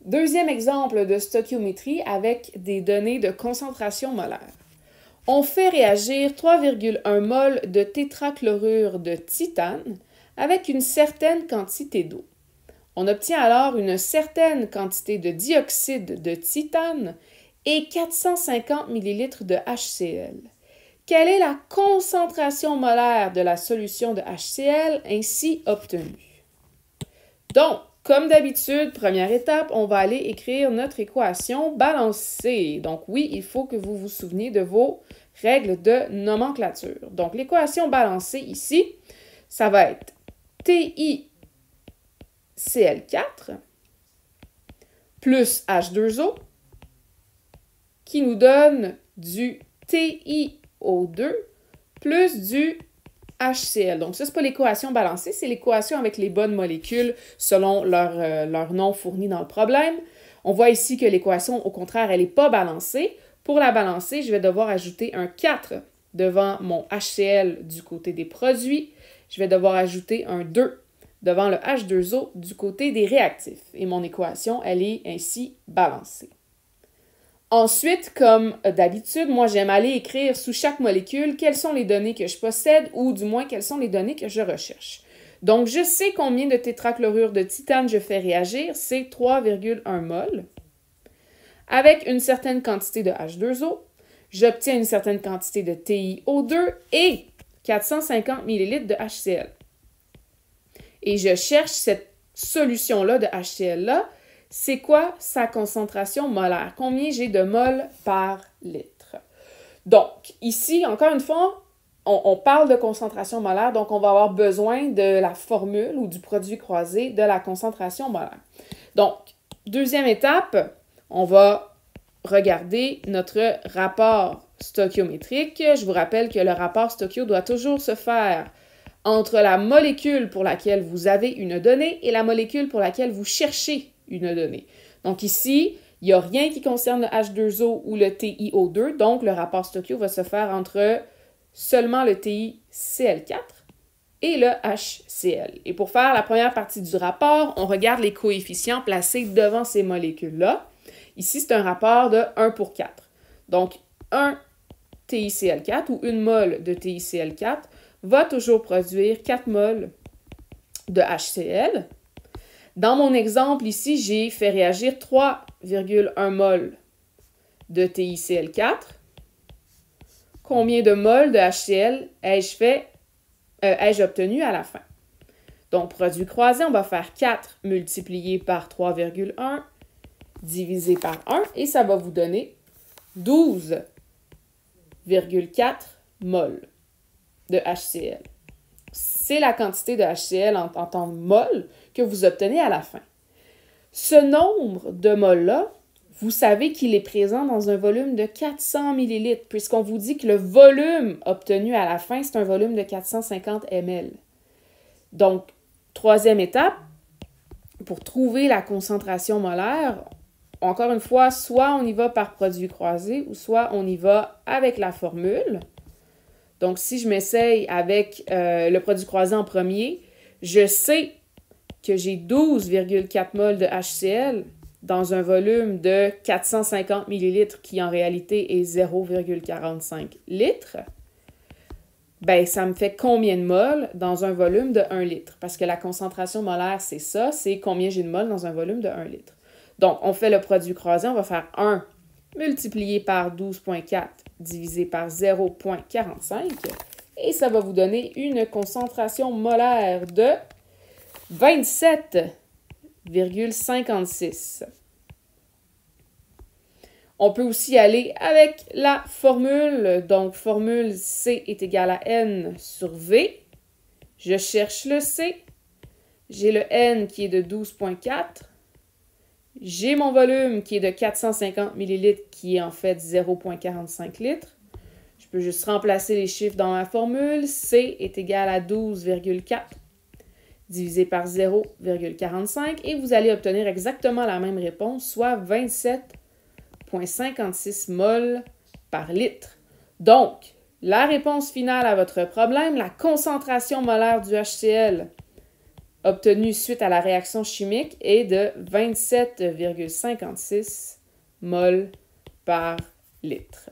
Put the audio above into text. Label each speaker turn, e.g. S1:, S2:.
S1: Deuxième exemple de stoichiométrie avec des données de concentration molaire. On fait réagir 3,1 mol de tétrachlorure de titane avec une certaine quantité d'eau. On obtient alors une certaine quantité de dioxyde de titane et 450 ml de HCl. Quelle est la concentration molaire de la solution de HCl ainsi obtenue? Donc, comme d'habitude, première étape, on va aller écrire notre équation balancée. Donc oui, il faut que vous vous souveniez de vos règles de nomenclature. Donc l'équation balancée ici, ça va être TiCl4 plus H2O qui nous donne du TiO2 plus du HCl. Donc ça, c'est pas l'équation balancée, c'est l'équation avec les bonnes molécules selon leur nom fourni dans le problème. On voit ici que l'équation, au contraire, elle n'est pas balancée. Pour la balancer, je vais devoir ajouter un 4 devant mon HCl du côté des produits. Je vais devoir ajouter un 2 devant le H2O du côté des réactifs. Et mon équation, elle est ainsi balancée. Ensuite, comme d'habitude, moi j'aime aller écrire sous chaque molécule quelles sont les données que je possède ou du moins quelles sont les données que je recherche. Donc je sais combien de tétrachlorure de titane je fais réagir, c'est 3,1 mol. Avec une certaine quantité de H2O, j'obtiens une certaine quantité de TiO2 et 450 ml de HCl. Et je cherche cette solution-là de HCl-là. C'est quoi sa concentration molaire? Combien j'ai de mol par litre? Donc, ici, encore une fois, on parle de concentration molaire, donc on va avoir besoin de la formule ou du produit croisé de la concentration molaire. Donc, deuxième étape, on va regarder notre rapport stoichiométrique. Je vous rappelle que le rapport stoichio doit toujours se faire entre la molécule pour laquelle vous avez une donnée et la molécule pour laquelle vous cherchez une donnée. Donc ici, il n'y a rien qui concerne le H2O ou le TiO2, donc le rapport stoichio va se faire entre seulement le TiCl4 et le HCl. Et pour faire la première partie du rapport, on regarde les coefficients placés devant ces molécules-là. Ici, c'est un rapport de 1 pour 4. Donc, 1 TiCl4 ou 1 mol de TiCl4 va toujours produire 4 mol de HCl. Dans mon exemple ici, j'ai fait réagir 3,1 mol de TiCl4. Combien de mol de HCl ai-je obtenu à la fin? Donc, produit croisé, on va faire 4 multiplié par 3,1 divisé par 1 et ça va vous donner 12,4 mol de HCl. C'est la quantité de HCl en tant que mol que vous obtenez à la fin. Ce nombre de mols-là, vous savez qu'il est présent dans un volume de 400 ml, puisqu'on vous dit que le volume obtenu à la fin, c'est un volume de 450 ml. Donc, troisième étape, pour trouver la concentration molaire, encore une fois, soit on y va par produit croisé, ou soit on y va avec la formule. Donc, si je m'essaye avec le produit croisé en premier, je sais que j'ai 12,4 mol de HCl dans un volume de 450 ml qui en réalité est 0,45 litres. Ben, ça me fait combien de mol dans un volume de 1 litre? Parce que la concentration molaire, c'est ça, c'est combien j'ai de mol dans un volume de 1 litre. Donc, on fait le produit croisé, on va faire 1 multiplié par 12,4 divisé par 0,45 et ça va vous donner une concentration molaire de 27,56. On peut aussi aller avec la formule. Donc, formule C est égale à N sur V. Je cherche le C. J'ai le N qui est de 12,4. J'ai mon volume qui est de 450 ml qui est en fait 0,45 litres. Je peux juste remplacer les chiffres dans ma formule. C est égal à 12,4 divisé par 0,45 et vous allez obtenir exactement la même réponse, soit 27,56 mol par litre. Donc, la réponse finale à votre problème, la concentration molaire du HCl obtenu suite à la réaction chimique est de 27,56 mol par litre.